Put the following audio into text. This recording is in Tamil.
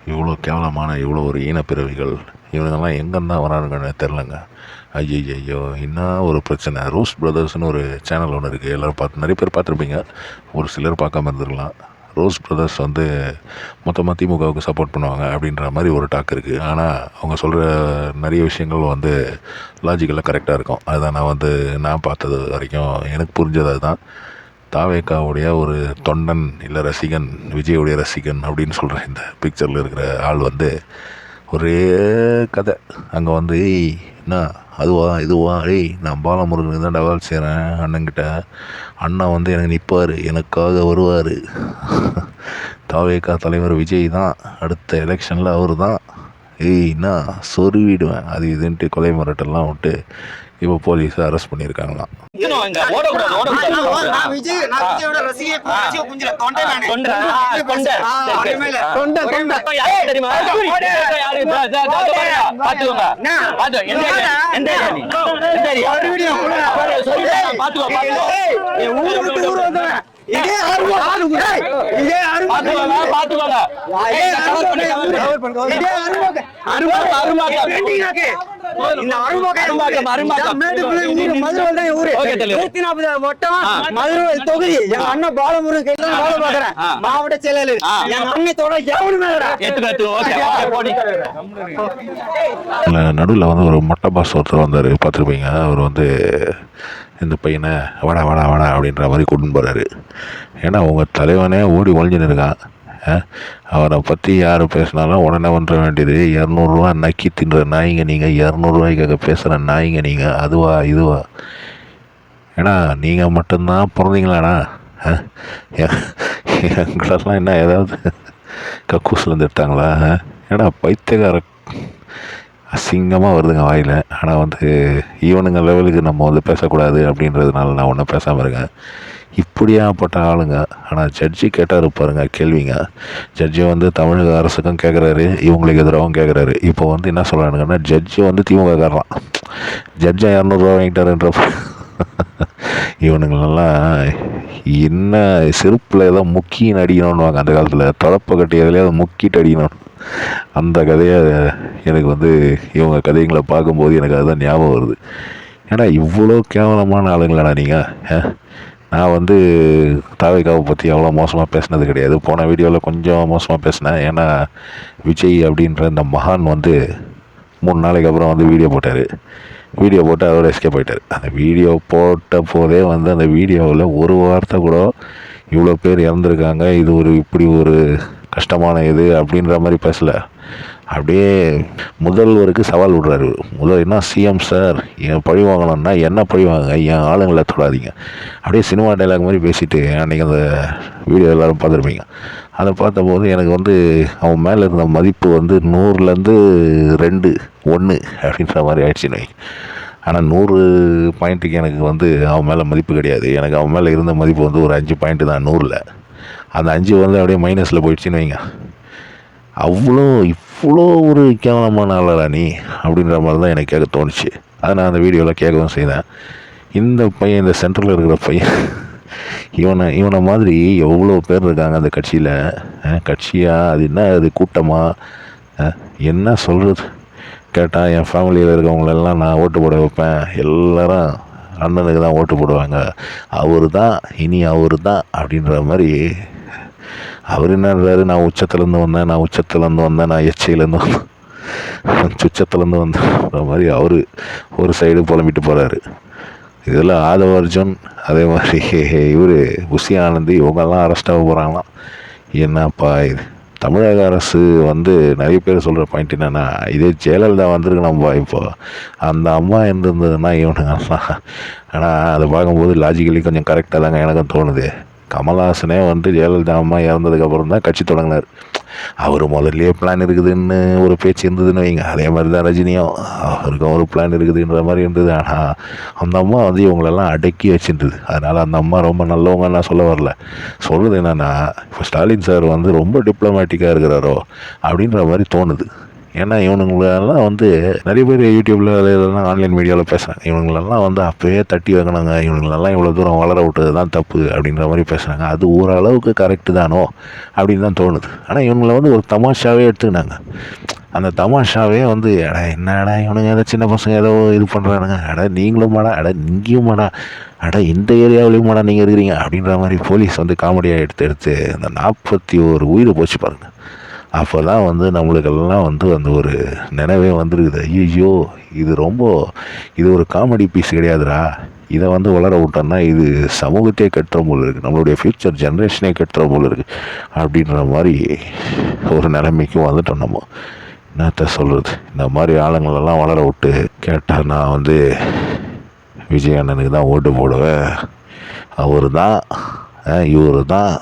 இவ்வளோ கேவலமான இவ்வளோ ஒரு ஈனப்பிறவிகள் இவனுங்கெல்லாம் எங்கேருந்தா வரானுங்கன்னு தெரிலங்க. ஐயையோ என்ன ஒரு பிரச்சனை. ரோஸ் பிரதர்ஸ்னு ஒரு சேனல் ஒன்று இருக்குது, எல்லோரும் நிறைய பேர் பார்த்துருப்பீங்க, ஒரு சிலர் பார்க்காம இருந்துருக்கலாம். ரோஸ் பிரதர்ஸ் வந்து மொத்தமாக திமுகவுக்கு சப்போர்ட் பண்ணுவாங்க அப்படின்ற மாதிரி ஒரு டாக் இருக்குது. ஆனால் அவங்க சொல்கிற நிறைய விஷயங்கள் வந்து லாஜிக்கலாக கரெக்டாக இருக்கும். அதுதான் நான் பார்த்தது வரைக்கும் எனக்கு புரிஞ்சது அதுதான். தாவேக்காவுடைய ஒரு தொண்டன் இல்லை ரசிகன், விஜயுடைய ரசிகன் அப்படின்னு சொல்கிற இந்த பிக்சரில் இருக்கிற ஆள் வந்து ஒரே கதை. அங்கே வந்து என்ன அதுவா இதுவா, நான் பாலமுருகனுக்கு தான் டவால் செய்கிறேன் அண்ணங்கிட்ட, அண்ணா வந்து எனக்கு நிற்பார், எனக்காக வருவார், தாவேக்கா தலைவர் விஜய் தான், அடுத்த எலெக்ஷனில் அவர் தான், என்ன சொருவிடுவேன் அது இதுன்ட்டு கொலை மிரட்டெல்லாம் விட்டு இப்போ போலீஸ் அரெஸ்ட் பண்ணியிருக்காங்களாம். அண்ணன் பாலமுருகன் மாவட்ட செயலாளர் நடுவில் வந்து ஒரு மொட்டை பாஸ் ஒருத்தர் வந்தார், பார்த்துருப்பீங்க. அவர் வந்து இந்த பையனை வாடா வாடா வாடா அப்படின்ற மாதிரி கூட்டின்னு போகிறாரு. ஏன்னா உங்கள் தலைவனே ஓடி ஒழிஞ்சுன்னு இருக்கான். அவரை பற்றி யார் பேசினாலும் உடனே வந்துட வேண்டியது. 200 நக்கி தின்ற நாய்ங்க நீங்கள், 200 பேசுகிற நாய்ங்க நீங்கள், அதுவா இதுவா? ஏன்னா நீங்கள் மட்டும்தான் பிறந்தீங்களாண்ணா? எங்களெல்லாம் என்ன ஏதாவது கக்கூஸ்லேருந்து எடுத்தாங்களா? ஏன்னா பைத்தியக்கார அசிங்கமாக வருதுங்க வாயில். ஆனால் வந்து ஈவனுங்க லெவலுக்கு நம்ம வந்து பேசக்கூடாது அப்படின்றதுனால நான் ஒன்றும் பேசாமல் இருக்கேன். இப்படியாப்பட்ட ஆளுங்க. ஆனால் ஜட்ஜி கேட்டார் பாருங்க கேள்விங்க. ஜட்ஜி வந்து தமிழக அரசுக்கும் கேட்குறாரு, இவங்களுக்கு எதிராகவும் கேட்குறாரு. இப்போ வந்து என்ன சொல்கிறானுங்கன்னா, ஜட்ஜி வந்து திமுக காரலாம், ஜட்ஜை 200 வாங்கிட்டாருன்றப்ப இவனுங்களெல்லாம் என்ன செருப்பில் ஏதோ முக்கின்னு அடிக்கணும்னுவாங்க அந்த காலத்தில், தொடப்ப கட்டியதுலேயே அதை முக்கிட்டு அடிக்கணும். அந்த கதையை எனக்கு வந்து இவங்க கதைங்களை பார்க்கும்போது எனக்கு அதுதான் ஞாபகம் வருது. ஏன்னா இவ்வளோ கேவலமான ஆளுங்களாடா நீங்கள். நான் வந்து தாவேக்காவை பற்றி அவ்வளோ மோசமாக பேசினது கிடையாது. போன வீடியோவில் கொஞ்சம் மோசமாக பேசினேன். ஏன்னா விஜய் அப்படின்ற இந்த மகான் வந்து 3 நாளைக்கு அப்புறம் வந்து வீடியோ போட்டு அதோட எஸ்கேப் ஆகிட்டார். அந்த வீடியோ போட்ட போதே வந்து அந்த வீடியோவில் ஒரு வார்த்தை கூட இவ்வளோ பேர் இறந்துருக்காங்க, இது ஒரு இப்படி ஒரு கஷ்டமான இது அப்படின்ற மாதிரி பேசலை. அப்படியே முதல்வருக்கு சவால் விடுறாரு. என்ன சிஎம் சார், என் பழி வாங்கணும்னா என்ன பழி வாங்க, என் ஆளுங்களை தொடாதீங்க, அப்படியே சினிமா டைலாக் மாதிரி பேசிட்டு அன்றைக்கி அந்த வீடியோ எல்லோரும் பார்த்துருப்பீங்க. அதை பார்த்தபோது எனக்கு வந்து அவன் மேலே இருந்த மதிப்பு வந்து 100லேருந்து 2 1 அப்படின்ற மாதிரி ஆயிடுச்சுன்னு. ஆனால் 100 பாயிண்ட்டுக்கு எனக்கு வந்து அவன் மேலே மதிப்பு கிடையாது. எனக்கு அவன் மேலே இருந்த மதிப்பு வந்து ஒரு 5 பாயிண்ட்டு தான் 100ல். அந்த 5 வந்து அப்படியே மைனஸில் போயிடுச்சுன்னு வைங்க. இவ்வளோ ஒரு கேவலமான ஆளா நீ அப்படின்ற மாதிரி தான் எனக்கு கேட்க தோணுச்சு. அதை நான் அந்த வீடியோவில் கேட்கவும் செய்தேன். இந்த பையன், இந்த சென்ட்ரலில் இருக்கிற பையன், இவனை மாதிரி எவ்வளோ பேர் இருக்காங்க அந்த கட்சியில். கட்சியாக அது என்ன, அது கூட்டமாக, என்ன சொல்கிறது கேட்டால் என் ஃபேமிலியில் இருக்கவங்களெல்லாம் நான் ஓட்டு போட வைப்பேன், எல்லாரும் அண்ணனுக்கு தான் ஓட்டு போடுவாங்க, அவர் தான் இனி அவர் தான் அப்படின்ற மாதிரி. அவர் என்னன்றாரு, நான் உச்சத்துலேருந்து வந்தேன், நான் எச்சையிலேருந்து வந்தேன், உச்சத்துலேருந்து வந்தேன்ற மாதிரி அவர் ஒரு சைடு புலம்பிட்டு போகிறாரு. இதில் ஆதவ அர்ஜுன், அதே மாதிரி இவர் உசி ஆனந்தி, இவங்கெல்லாம் அரெஸ்ட் ஆக போகிறாங்களாம். என்னப்பா இது? தமிழக அரசு வந்து நிறைய பேர் சொல்கிற பாயிண்ட் என்னென்னா, இதே ஜெயலலிதா வந்திருக்கணும்ப்பா, இப்போ அந்த அம்மா இருந்திருந்ததுன்னா இவனுங்கெல்லாம். ஆனால் அதை பார்க்கும்போது லாஜிக்கலி கொஞ்சம் கரெக்டாக தாங்க எனக்கும் தோணுது. கமல்ஹாசனே வந்து ஜெயலலிதா அம்மா இறந்ததுக்கப்புறம் தான் கட்சி தொடங்கினார். அவர் முதல்லையே பிளான் இருக்குதுன்னு ஒரு பேச்சு இருந்ததுன்னு வைங்க. அதே மாதிரி தான் ரஜினியும், அவருக்கும் ஒரு பிளான் இருக்குதுன்ற மாதிரி இருந்தது. ஆனால் அந்த அம்மா வந்து இவங்களெல்லாம் அடக்கி வச்சுருந்தது. அதனால் அந்த அம்மா ரொம்ப நல்லவங்க நான் சொல்ல வரல. சொல்கிறது என்னென்னா, இப்போ ஸ்டாலின் சார் வந்து ரொம்ப டிப்ளமேட்டிக்காக இருக்கிறாரோ அப்படின்ற மாதிரி தோணுது. ஏன்னா இவனுங்களெல்லாம் வந்து நிறைய பேர் யூடியூப்பில் இதெல்லாம் ஆன்லைன் மீடியாவில் பேசுகிறாங்க. இவங்களெல்லாம் வந்து அப்போயே தட்டி வைக்கணுங்க, இவங்களெல்லாம் இவ்வளோ தூரம் வளர விட்டது தான் தப்பு அப்படின்ற மாதிரி பேசுகிறாங்க. அது ஓரளவுக்கு கரெக்டு தானோ அப்படின்னு தான் தோணுது. ஆனால் இவங்களை வந்து ஒரு தமாஷாவே எடுத்துக்கினாங்க. அந்த தமாஷாவே வந்து என்னடா இவனுங்க ஏதோ சின்ன பசங்க ஏதோ இது பண்ணுறானுங்க, நீங்களும் மாடா, இங்கேயும் மாடா, இந்த ஏரியாவிலையும் மாடா நீங்கள் இருக்கிறீங்க அப்படின்ற மாதிரி போலீஸ் வந்து காமெடியாக எடுத்து அந்த 41 உயிர் போச்சு பாருங்க. அப்போ தான் வந்து நம்மளுக்கெல்லாம் வந்து அந்த ஒரு நினைவே வந்துருக்குது. ஐயோ இது ஒரு காமெடி பீஸ் கிடையாதுடா, இதை வந்து வளர விட்டோம்னா இது சமூகத்தையே கட்டுற போல் இருக்குது, நம்மளுடைய ஃப்யூச்சர் ஜென்ரேஷனே கட்டுற போல் இருக்குது அப்படின்ற மாதிரி ஒரு நிலைமைக்கும் வந்துட்டோம். நம்ம என்னத்த சொல்கிறது, இந்த மாதிரி ஆளுங்களெல்லாம் வளர விட்டு கேட்டால் நான் வந்து விஜய் அண்ணனுக்கு தான் ஓட்டு போடுவேன், அவர் தான் இவர் தான்